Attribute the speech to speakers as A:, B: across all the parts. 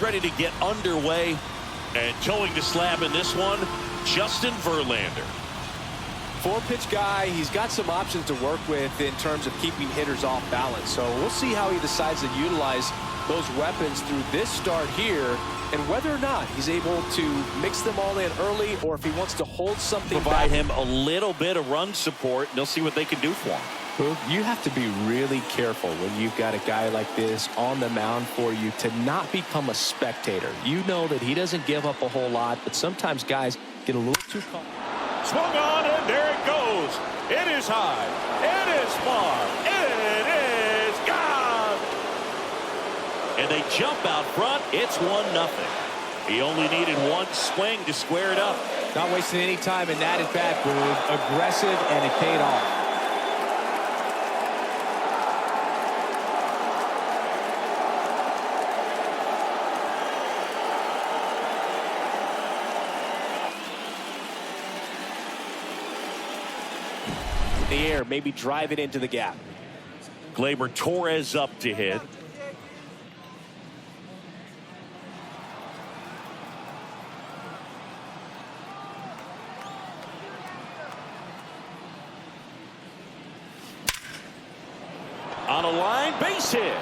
A: gets ready to get underway. And towing the slab in this one, Justin Verlander.
B: Four-pitch guy. He's got some options to work with in terms of keeping hitters off balance. So we'll see how he decides to utilize those weapons through this start here, and whether or not he's able to mix them all in early, or if he wants to hold something
A: Provide
B: back.
A: him a little bit of run support, and they'll see what they can do for him.
B: You have to be really careful when you've got a guy like this on the mound for you to not become a spectator. You know that he doesn't give up a whole lot, but sometimes guys get a little too caught.
A: Swung on, and there it goes. It is high. It is far. It is gone. And they jump out front. It's 1-0. He only needed one swing to square it up.
B: Not wasting any time in that at bat, Boog. Aggressive, and it paid off. The air, maybe drive it into the gap.
A: Gleyber Torres up to hit. On a line, base hit.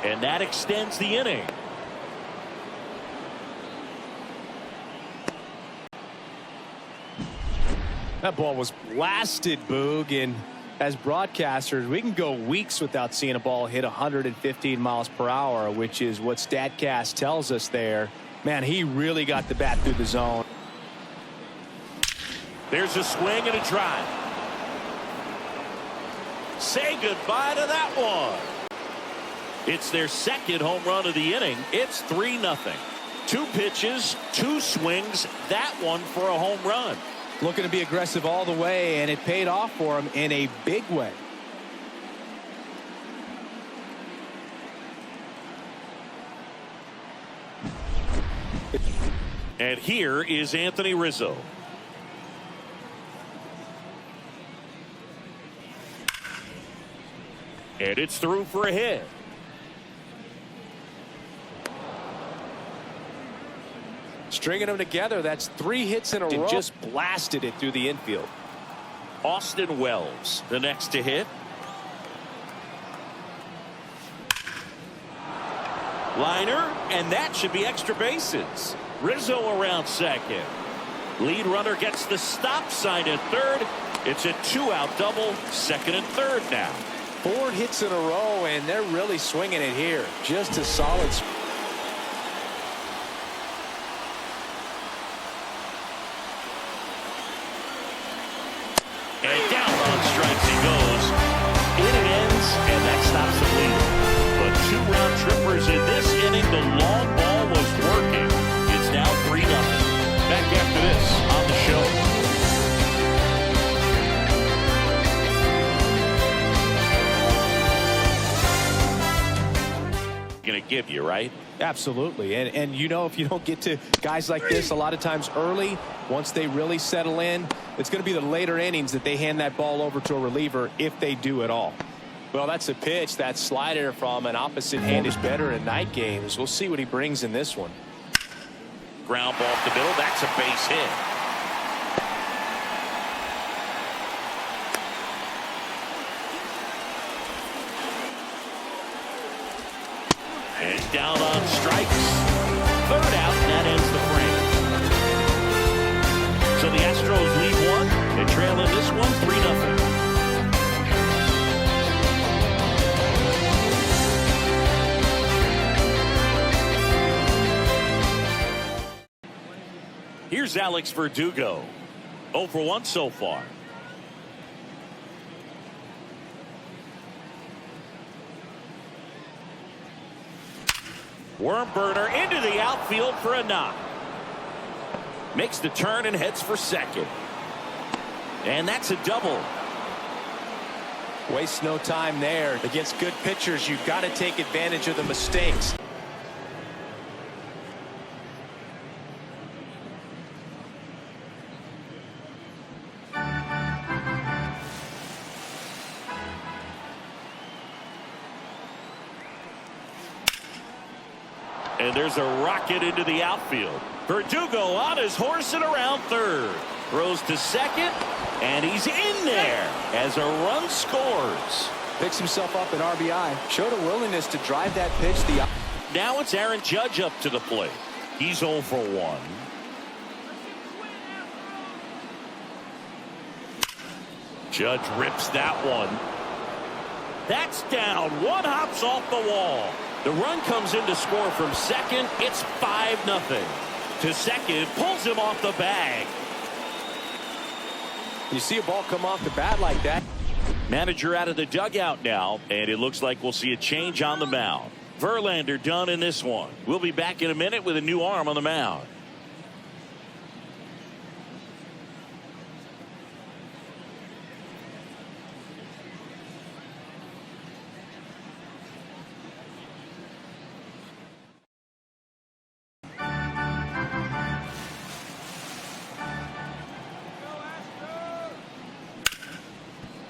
A: And that extends the inning.
B: That ball was blasted, Boog, and as broadcasters, we can go weeks without seeing a ball hit 115 miles per hour, which is what StatCast tells us there. Man, he really got the bat through the zone.
A: There's a swing and a drive. Say goodbye to that one. It's their second home run of the inning. It's 3-0. 2 pitches, 2 swings, that one for a home run.
B: Looking to be aggressive all the way, and it paid off for him in a big way.
A: And here is Anthony Rizzo. And it's through for a hit.
B: Stringing them together, that's 3 hits in a row. Just blasted it through the infield.
A: Austin Wells, the next to hit. Liner, and that should be extra bases. Rizzo around second. Lead runner gets the stop sign at third. It's a 2-out double, second and third now.
B: 4 hits in a row, and they're really swinging it here. Just a solid.
A: And down on strikes he goes. In it ends, and that stops the lead. But 2 round trippers in this inning. The long ball was working. It's now 3-0. Back after this on the show. Going to give you, right?
B: Absolutely. And you know, if you don't get to guys like this a lot of times early, once they really settle in, it's going to be the later innings that they hand that ball over to a reliever, if they do at all. Well, that's a pitch. That slider from an opposite hand is better in night games. We'll see what he brings in this one.
A: Ground ball up the middle. That's a base hit. And down on strikes. Third out, and that ends the frame. So the Astros lead 1. They trail in this one 3-0. Here's Alex Verdugo. 0 for 1 so far. Worm burner into the outfield for a knock. Makes the turn and heads for second. And that's a double.
B: Waste no time there. Against good pitchers, you've got to take advantage of the mistakes.
A: And there's a rocket into the outfield. Verdugo on his horse and around third. Throws to second, and he's in there as a run scores.
B: Picks himself up an RBI. Showed a willingness to drive that pitch.
A: Now it's Aaron Judge up to the plate. He's 0 for 1. Judge rips that one. That's down. One hops off the wall. The run comes in to score from second. It's 5-0. To second, pulls him off the bag.
B: You see a ball come off the bat like that.
A: Manager out of the dugout now, and it looks like we'll see a change on the mound. Verlander done in this one. We'll be back in a minute with a new arm on the mound.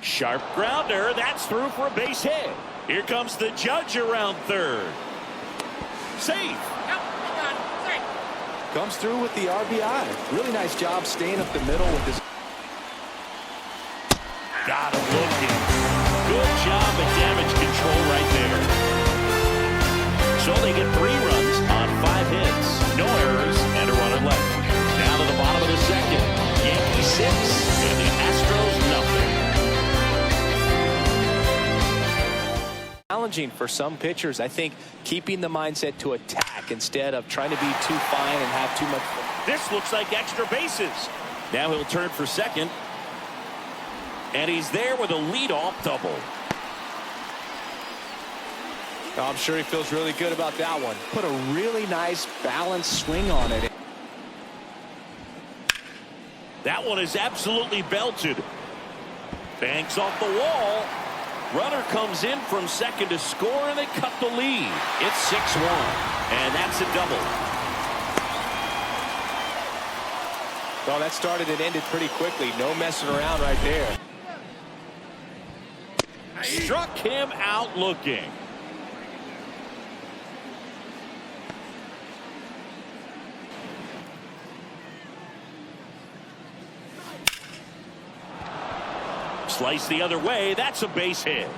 A: Sharp grounder. That's through for a base hit. Here comes the Judge around third. Safe.
B: Comes through with the RBI. Really nice job staying up the middle with this.
A: Got him looking. Good job at damage control right there. So they get 3 runs on 5 hits. No errors and a runner left. Now to the bottom of the second. Yankees 6 and the Astros nothing.
B: Challenging for some pitchers. I think keeping the mindset to attack instead of trying to be too fine and have too much fun.
A: This looks like extra bases. Now he'll turn for second. And he's there with a leadoff double.
B: Oh, I'm sure he feels really good about that one. Put a really nice balanced swing on it.
A: That one is absolutely belted. Banks off the wall. Runner comes in from second to score, and they cut the lead. It's 6-1, and that's a double.
B: Well, that started and ended pretty quickly. No messing around right there.
A: Struck him out looking. Slice the other way. That's a base hit.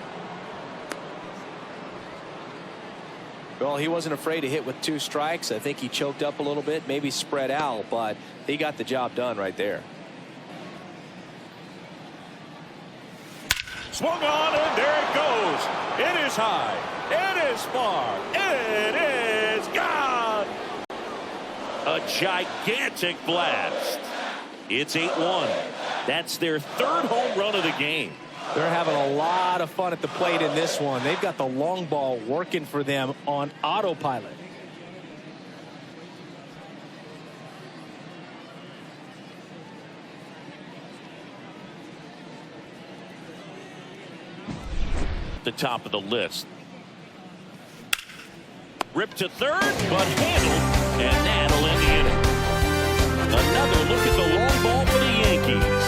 B: Well, he wasn't afraid to hit with 2 strikes. I think he choked up a little bit, maybe spread out, but he got the job done right there.
A: Swung on, and there it goes. It is high. It is far. It is gone. A gigantic blast. It's 8-1. That's their 3rd home run of the game.
B: They're having a lot of fun at the plate in this one. They've got the long ball working for them on autopilot.
A: The top of the list. Ripped to third, but handled, and that'll end the inning. Another look at the long ball for the Yankees.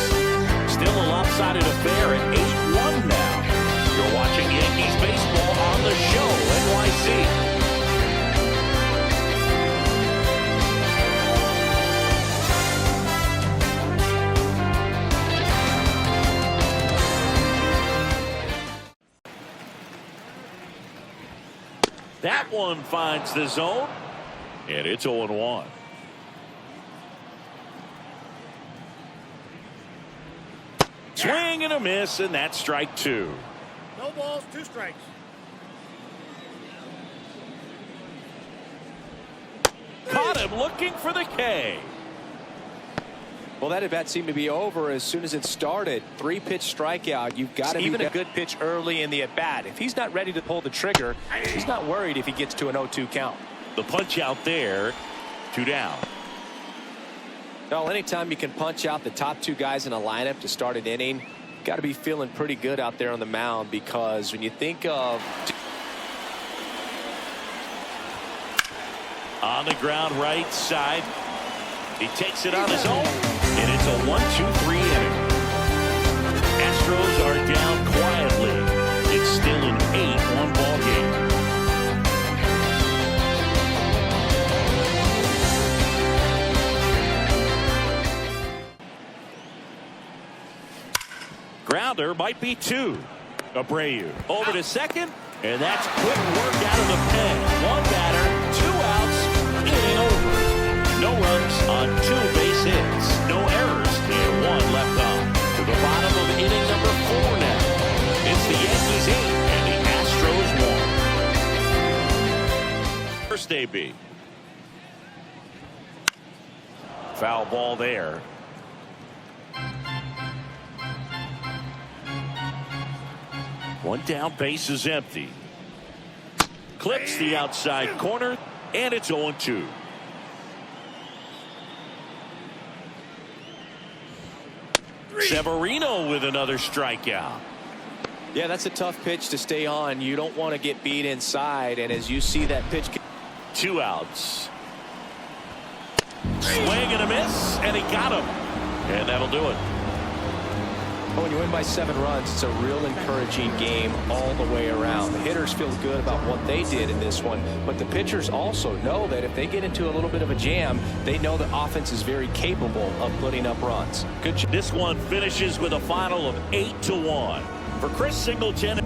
A: Still a lopsided affair at 8-1 now. You're watching Yankees baseball on the show, NYC. That one finds the zone, and it's 0-1. Swing and a miss, and that's strike 2.
C: No balls, 2 strikes.
A: Caught him looking for the K.
B: Well, that at bat seemed to be over as soon as it started. 3-pitch strikeout. You've got to even a good pitch early in the at bat. If he's not ready to pull the trigger, he's not worried if he gets to an 0-2 count.
A: The punch out there, 2 down.
B: Well, anytime you can punch out the top 2 guys in a lineup to start an inning, got to be feeling pretty good out there on the mound, because when you think of
A: on the ground right side, he takes it on his own, and it's a 1-2-3 inning. Astros are down quietly. It's still an 8-1 ball game. Grounder might be 2. Abreu over to second, and that's quick work out of the pen. 1 batter, 2 outs, inning over. No runs on 2 base hits, no errors, and 1 left on. To the bottom of inning number 4 now. It's the Yankees 8 and the Astros 1. First AB. Foul ball there. One down, base is empty. Clips the outside corner, and it's 0-2. Severino with another strikeout.
B: Yeah, that's a tough pitch to stay on. You don't want to get beat inside, and as you see that pitch.
A: 2 outs. Swing and a miss, and he got him. And that'll do it.
B: When you win by 7 runs, it's a real encouraging game all the way around. The hitters feel good about what they did in this one, but the pitchers also know that if they get into a little bit of a jam, they know the offense is very capable of putting up runs. Good job.
A: This one finishes with a final of 8-1 for Chris Singleton.